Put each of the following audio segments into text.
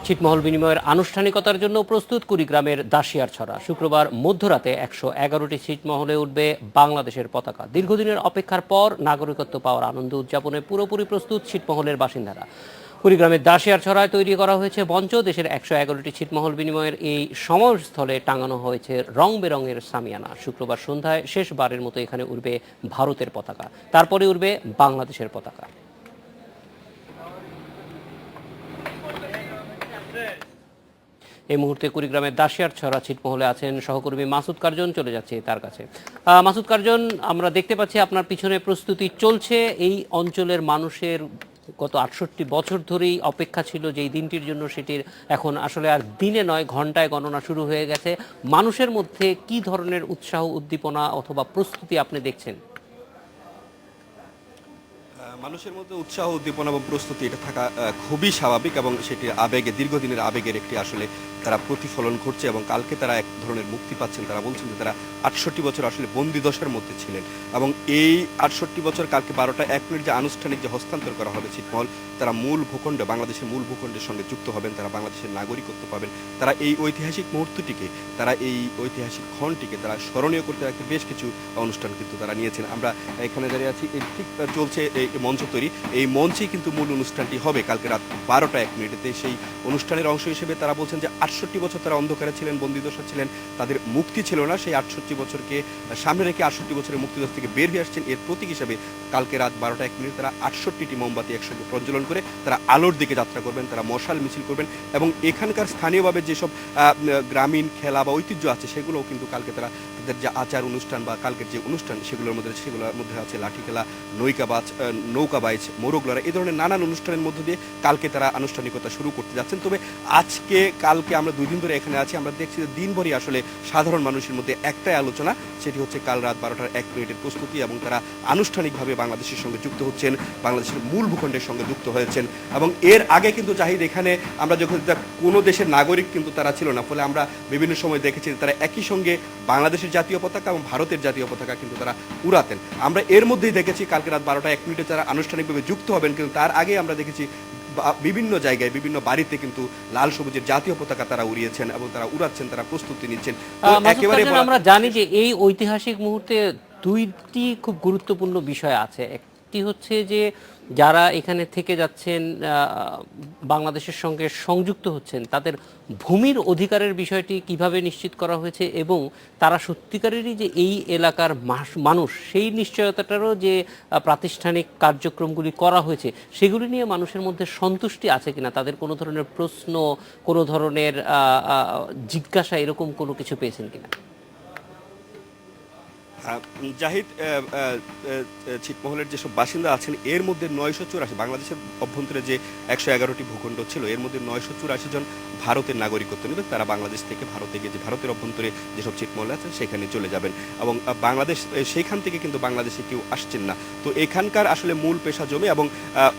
ছিটমহল বিনিময়ের আনুষ্ঠানিকতার জন্য প্রস্তুত কুড়িগ্রামের দাসিয়ারছড়া। শুক্রবার মধ্যরাতে ১১১টি ছিটমহলে উঠবে বাংলাদেশের পতাকা। দীর্ঘদিনের অপেক্ষার পর নাগরিকত্ব পাওয়ার আনন্দ উদযাপনে পুরোপুরি প্রস্তুত ছিটমহলের বাসিন্দারা। কুড়িগ্রামের দাসিয়ারছড়ায় তৈরি করা হয়েছে মঞ্চ। দেশের ১১১টি ছিটমহল বিনিময়ের এই সমাবেশস্থলে টাঙানো হয়েছে রং বেরঙের সামিয়ানা। শুক্রবার সন্ধ্যায় শেষবারের মতো এখানে উঠবে ভারতের পতাকা, তারপরে উঠবে বাংলাদেশের পতাকা। এই মুহূর্তে কুড়িগ্রামের দাসিয়ারছড়া ছিটমহলে আছেন সহকর্মী মাসুদ কার্জন, চলে যাচ্ছে তার কাছে। মাসুদ কার্জন, আমরা দেখতে পাচ্ছি আপনার পিছনে প্রস্তুতি চলছে। এই অঞ্চলের মানুষের গত ৬৮ বছর ধরেই অপেক্ষা ছিল যে এই দিনটির জন্য, সেটির এখন আসলে আর দিনে নয় ঘন্টায় গণনা শুরু হয়ে গেছে। মানুষের মধ্যে কি ধরনের উৎসাহ, উদ্দীপনা অথবা প্রস্তুতি আপনি দেখছেন? মানুষের মধ্যে উৎসাহ, উদ্দীপনা এবং প্রস্তুতি এটা থাকা খুবই স্বাভাবিক, এবং সেটির আবেগে, দীর্ঘদিনের আবেগের একটি আসলে তারা প্রতিফলন ঘটছে। এবং কালকে তারা এক ধরনের মুক্তি পাচ্ছেন। তারা বলছেন যে তারা ৬৮ বছর আসলে বন্দিদশার মধ্যে ছিলেন, এবং এই ৬৮ বছর কালকে ১২টা ১ মিনিট যে আনুষ্ঠানিক যে হস্তান্তর করা হবে ছিটমহল, তারা মূল ভূখণ্ড, বাংলাদেশের মূল ভূখণ্ডের সঙ্গে যুক্ত হবেন, তারা বাংলাদেশের নাগরিকত্ব পাবেন। তারা এই ঐতিহাসিক মুহূর্তটিকে, তারা এই ঐতিহাসিক ক্ষণটিকে তারা স্মরণীয় করতে রাখতে বেশ কিছু অনুষ্ঠান কিন্তু তারা নিয়েছেন। আমরা এখানে দাঁড়িয়ে আছি, ঠিক চলছে এই মঞ্চ তৈরি। এই মঞ্চেই কিন্তু মূল অনুষ্ঠানটি হবে কালকে রাত ১২টা ১ মিনিটেতে। সেই অনুষ্ঠানের অংশ হিসেবে তারা বলছেন যে ৬৮ বছর তারা অন্ধকারে ছিলেন, বন্দিদশা ছিলেন, তাদের মুক্তি ছিল না। সেই ৬৮ বছরকে সামনে রেখে ৬৮ বছরের মুক্তিদশা থেকে বের হয়ে আসছেন। এর প্রতীক হিসেবে কালকে রাত ১২টা ১ মিনিট তারা ৬৮টি মোমবাতি একসঙ্গে প্রজ্বলন করে তারা আলোর দিকে যাত্রা করবেন, তারা মশাল মিছিল করবেন। এবং এখানকার স্থানীয়ভাবে যেসব গ্রামীণ খেলা বা ঐতিহ্য আছে সেগুলোও কিন্তু কালকে তারা তাদের যে আচার অনুষ্ঠান বা কালকের যে অনুষ্ঠান সেগুলোর মধ্যে আছে লাঠি খেলা, নৌকাবাজ, মোরগ লড়াই, এই ধরনের নানান অনুষ্ঠানের মধ্য দিয়ে কালকে তারা আনুষ্ঠানিকতা শুরু করতে যাচ্ছেন। তবে কালকে আমরা ২ দিন ধরে এখানে আছি, আমরা দেখছি যে দিনভরই আসলে সাধারণ মানুষের মধ্যে একটাই আলোচনা, সেটি হচ্ছে কাল রাত ১২টার ১ মিনিটের প্রস্তুতি। এবং তারা আনুষ্ঠানিকভাবে বাংলাদেশের সঙ্গে যুক্ত হচ্ছেন, বাংলাদেশের মূল ভূখণ্ডের সঙ্গে যুক্ত হয়েছেন। এবং এর আগে কিন্তু জাহিদ, এখানে আমরা যখন কোনো দেশের নাগরিক কিন্তু তারা ছিল না, ফলে আমরা বিভিন্ন সময় দেখেছি তারা একই সঙ্গে বাংলাদেশের জাতীয় পতাকা এবং ভারতের জাতীয় পতাকা কিন্তু তারা উড়াতেন। আমরা এর মধ্যেই দেখেছি কালকে রাত ১২টা ১ মিনিটে তারা আনুষ্ঠানিকভাবে যুক্ত হবেন, কিন্তু তার আগে আমরা দেখেছি বিভিন্ন জায়গায়, বিভিন্ন বাড়িতে কিন্তু লাল সবুজের জাতীয় পতাকা তারা উড়িয়েছেন এবং তারা উড়াচ্ছেন, তারা প্রস্তুতি নিচ্ছেন। একেবারে আমরা জানি যে এই ঐতিহাসিক মুহূর্তে দুইটি খুব গুরুত্বপূর্ণ বিষয় আছে। একটি হচ্ছে যে যারা এখানে থেকে যাচ্ছেন, বাংলাদেশের সঙ্গে সংযুক্ত হচ্ছেন, তাদের ভূমির অধিকারের বিষয়টি কিভাবে নিশ্চিত করা হয়েছে, এবং তারা সত্যিকারেরই যে এই এলাকার মানুষ, সেই নিশ্চয়তাটারও যে প্রাতিষ্ঠানিক কার্যক্রমগুলি করা হয়েছে সেগুলি নিয়ে মানুষের মধ্যে সন্তুষ্টি আছে কিনা, তাদের কোনো ধরনের প্রশ্ন, কোনো ধরনের জিজ্ঞাসা, এরকম কোনো কিছু পেয়েছেন কিনা? জাহিদ, ছিটমহলের যেসব বাসিন্দা আছেন এর মধ্যে ৯৮৪, বাংলাদেশের অভ্যন্তরে যে ১১১টি ভূখণ্ড ছিল এর মধ্যে ৯৮৪ জন ভারতের নাগরিকত্ব নেবেন। তারা বাংলাদেশ থেকে ভারতে গিয়ে, যে ভারতের অভ্যন্তরে যেসব ছিটমহল আছেন সেখানে চলে যাবেন। এবং বাংলাদেশ, সেইখান থেকে কিন্তু বাংলাদেশে কেউ আসছেন না। তো এখানকার আসলে মূল পেশা জমি, এবং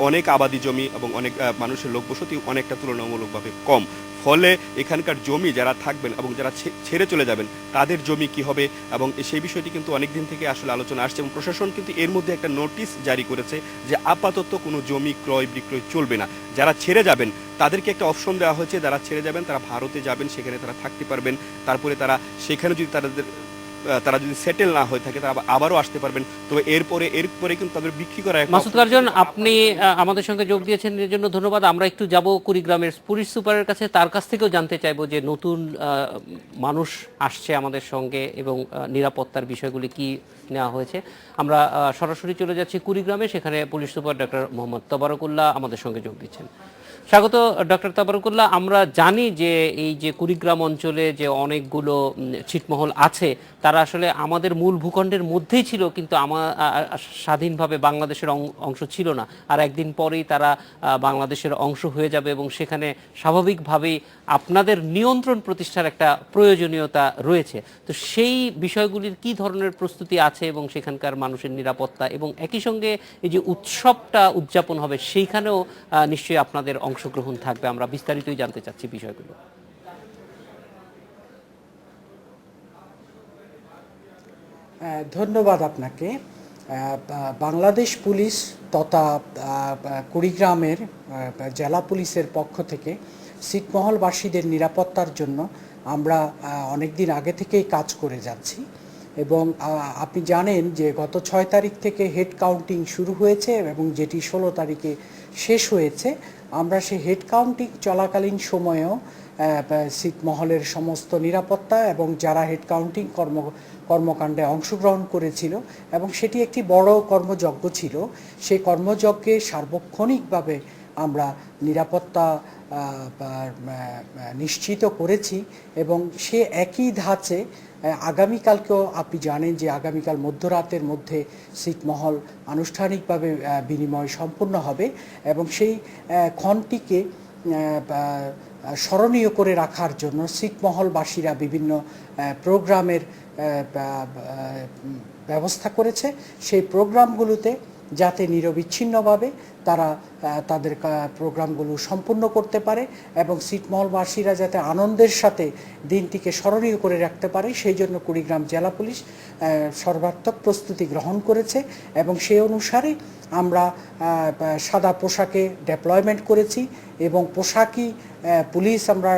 অনেক আবাদি জমি এবং অনেক মানুষের লোকবসতি অনেকটা তুলনামূলকভাবে কম। ফলে এখানকার জমি যারা থাকবেন এবং যারা ছেড়ে চলে যাবেন তাদের জমি কি হবে, এবং সেই বিষয়টি কিন্তু অনেক দিন থেকে আসলে আলোচনা আসছে। এবং প্রশাসন কিন্তু এর মধ্যে একটা নোটিশ জারি করেছে যে আপাতত কোনো জমি ক্রয় বিক্রয় চলবে না। যারা ছেড়ে যাবেন তাদেরকে একটা অপশন দেওয়া হয়েছে, যারা ছেড়ে যাবেন তারা ভারতে যাবেন, সেখানে তারা থাকতে পারবেন। তারপরে তারা সেখানে যদি তারা যদি সেটেল না হয়ে থাকে তারা আবারও আসতে পারবেন। তবে এরপরে কিন্তু তাদের বিক্রি করা। মাসুদ কার্জন, আপনি আমাদের সঙ্গে যোগ দিয়েছেন, এর জন্য ধন্যবাদ। আমরা একটু যাব কুড়িগ্রামের পুলিশ সুপারের কাছে, তার কাছ থেকেও জানতে চাইবো যে নতুন মানুষ আসছে আমাদের সঙ্গে এবং নিরাপত্তার বিষয়গুলি কি নেওয়া হয়েছে। আমরা সরাসরি চলে যাচ্ছি কুড়িগ্রামে, সেখানে পুলিশ সুপার ডক্টর মোহাম্মদ তবারকুল্লাহ আমাদের সঙ্গে যোগ দিচ্ছেন। স্বাগত ডক্টর তবারকুল্লাহ। আমরা জানি যে এই যে কুড়িগ্রাম অঞ্চলে যে অনেকগুলো ছিটমহল আছে তারা আসলে আমাদের মূল ভূখণ্ডের মধ্যেই ছিল, কিন্তু স্বাধীনভাবে বাংলাদেশের অংশ ছিল না। আর একদিন পরেই তারা বাংলাদেশের অংশ হয়ে যাবে, এবং সেখানে স্বাভাবিকভাবেই আপনাদের নিয়ন্ত্রণ প্রতিষ্ঠার একটা প্রয়োজনীয়তা রয়েছে। তো সেই বিষয়গুলির কি ধরনের প্রস্তুতি আছে, এবং সেখানকার মানুষের নিরাপত্তা, এবং একই সঙ্গে এই যে উৎসবটা উদযাপন হবে সেইখানেও নিশ্চয়ই আপনাদের অংশগ্রহণ থাকবে। আমরা বিস্তারিতই জানতে চাচ্ছি বিষয়গুলো। ধন্যবাদ আপনাকে। বাংলাদেশ পুলিশ তথা কুড়িগ্রামের জেলা পুলিশের পক্ষ থেকে ছিটমহলবাসীদের নিরাপত্তার জন্য আমরা অনেক দিন আগে থেকেই কাজ করে যাচ্ছি এবং আপনি জানেন যে গত 6 তারিখ থেকে হেড কাউন্টিং শুরু হয়েছে এবং যেটি 16 তারিখে শেষ হয়েছে। আমরা সেই হেড কাউন্টিং চলাকালীন সময়েও ছিটমহলের সমস্ত নিরাপত্তা এবং যারা হেড কাউন্টিং কর্মকাণ্ডে অংশগ্রহণ করেছিল এবং সেটি একটি বড় কর্মযজ্ঞ ছিল, সেই কর্মযজ্ঞে সার্বক্ষণিকভাবে আমরা নিরাপত্তা নিশ্চিত করেছি এবং সে একই ধাঁচে আগামীকালকেও আপনি জানেন যে আগামীকাল মধ্যরাতের মধ্যে ছিটমহল আনুষ্ঠানিকভাবে বিনিময় সম্পূর্ণ হবে এবং সেই ক্ষণটিকে স্মরণীয় করে রাখার জন্য ছিটমহলবাসীরা বিভিন্ন প্রোগ্রামের ব্যবস্থা করেছে। সেই প্রোগ্রামগুলোতে যাতে নিরবিচ্ছিন্নভাবে তারা তাদের প্রোগ্রামগুলো সম্পূর্ণ করতে পারে এবং ছিটমহলবাসীরা যাতে আনন্দের সাথে দিনটিকে স্মরণীয় করে রাখতে পারে, সেই জন্য কুড়িগ্রাম জেলা পুলিশ সর্বাত্মক প্রস্তুতি গ্রহণ করেছে এবং সেই অনুসারে আমরা সাদা পোশাকে ডেপ্লয়মেন্ট করেছি এবং পোশাকই পুলিশ আমরা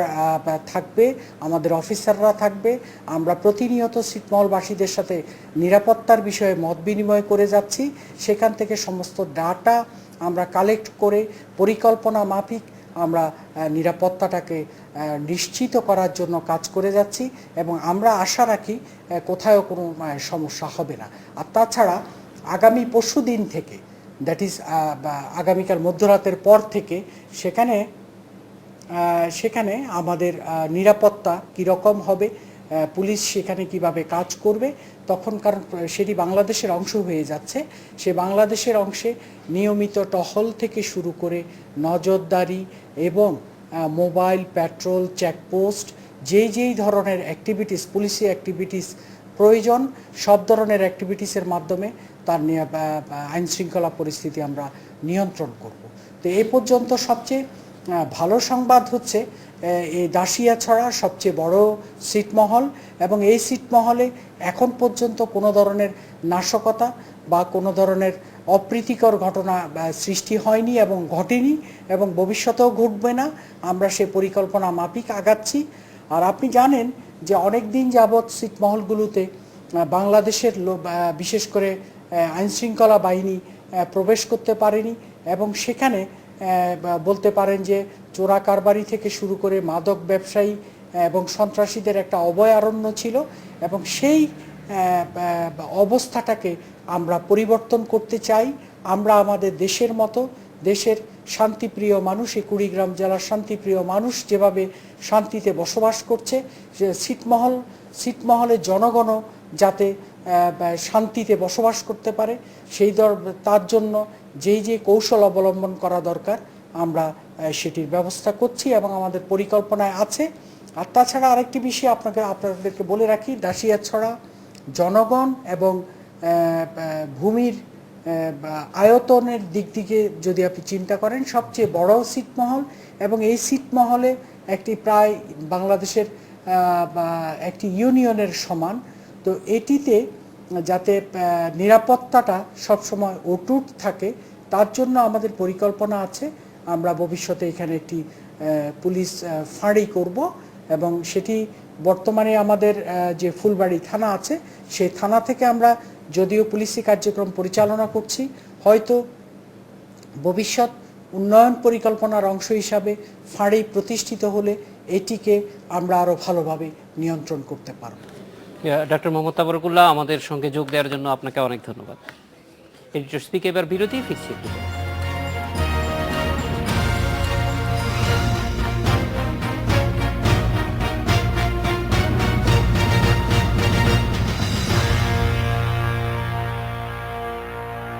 থাকবে, আমাদের অফিসাররা থাকবে। আমরা প্রতিনিয়ত ছিটমহলবাসীদের সাথে নিরাপত্তার বিষয়ে মত বিনিময় করে যাচ্ছি। সেখান থেকে সমস্ত ডাটা আমরা কালেক্ট করে পরিকল্পনা মাফিক আমরা নিরাপত্তাটাকে নিশ্চিত করার জন্য কাজ করে যাচ্ছি এবং আমরা আশা রাখি কোথাও কোনো সমস্যা হবে না। আর তাছাড়া আগামী পরশু দিন থেকে, দ্যাট ইজ আগামীকাল মধ্যরাতের পর থেকে সেখানে আমাদের নিরাপত্তা কীরকম হবে, পুলিশ সেখানে কিভাবে কাজ করবে, তখন কারণ সেটি বাংলাদেশের অংশ হয়ে যাচ্ছে, সে বাংলাদেশের অংশে নিয়মিত টহল থেকে শুরু করে নজরদারি এবং মোবাইল প্যাট্রোল চেকপোস্ট যেই ধরনের অ্যাক্টিভিটিস, পুলিশি অ্যাক্টিভিটিস প্রয়োজন, সব ধরনের অ্যাক্টিভিটিসের মাধ্যমে তার আইন শৃঙ্খলা পরিস্থিতি আমরা নিয়ন্ত্রণ করব। তো এ পর্যন্ত সবচেয়ে ভালো সংবাদ হচ্ছে এই দাসিয়াছড়া সবচেয়ে বড় ছিটমহল এবং এই ছিটমহলে এখন পর্যন্ত কোনো ধরনের নাশকতা বা কোনো ধরনের অপ্রীতিকর ঘটনা সৃষ্টি হয়নি এবং ঘটেনি এবং ভবিষ্যতেও ঘটবে না। আমরা সে পরিকল্পনা মাফিক আগাচ্ছি। আর আপনি জানেন যে অনেক দিন যাবৎ ছিটমহলগুলোতে বাংলাদেশের বিশেষ করে আইনশৃঙ্খলা বাহিনী প্রবেশ করতে পারেনি এবং সেখানে বলতে পারেন যে চোরা কারবারি থেকে শুরু করে মাদক ব্যবসায়ী এবং সন্ত্রাসীদের একটা অভয়ারণ্য ছিল এবং সেই অবস্থাটাকে আমরা পরিবর্তন করতে চাই। আমরা আমাদের দেশের মতো, দেশের শান্তিপ্রিয় মানুষ, এই কুড়িগ্রাম জেলার শান্তিপ্রিয় মানুষ যেভাবে শান্তিতে বসবাস করছে, ছিটমহলের জনগণও যাতে শান্তিতে বসবাস করতে পারে তার জন্য যে কৌশল অবলম্বন করা দরকার আমরা সেটির ব্যবস্থা করছি এবং আমাদের পরিকল্পনায় আছে। আর তাছাড়া আরেকটি বিষয় আপনাদেরকে বলে রাখি, দাসিয়াছড়া জনগণ এবং ভূমির আয়তনের দিক থেকে যদি আপনি চিন্তা করেন সবচেয়ে বড় ছিটমহল এবং এই ছিটমহলে একটি প্রায় বাংলাদেশের একটি ইউনিয়নের সমান। তো এটিতে যাতে নিরাপত্তাটা সবসময় অটুট থাকে তার জন্য আমাদের পরিকল্পনা আছে। আমরা ভবিষ্যতে এখানে একটি পুলিশ ফাঁড়ি করব এবং সেটি বর্তমানে আমাদের যে ফুলবাড়ি থানা আছে সেই থানা থেকে আমরা যদিও পুলিশি কার্যক্রম পরিচালনা করছি, হয়তো ভবিষ্যৎ উন্নয়ন পরিকল্পনার অংশ হিসাবে ফাঁড়ি প্রতিষ্ঠিত হলে এটিকে আমরা আরও ভালোভাবে নিয়ন্ত্রণ করতে পারব। ডক্টর মোহাম্মদ তাবারকুল্লাহ, আমাদের সঙ্গে যোগ দেওয়ার জন্য আপনাকে অনেক ধন্যবাদ। এডিটর স্পিক এবার বিরতি, ফিরছি।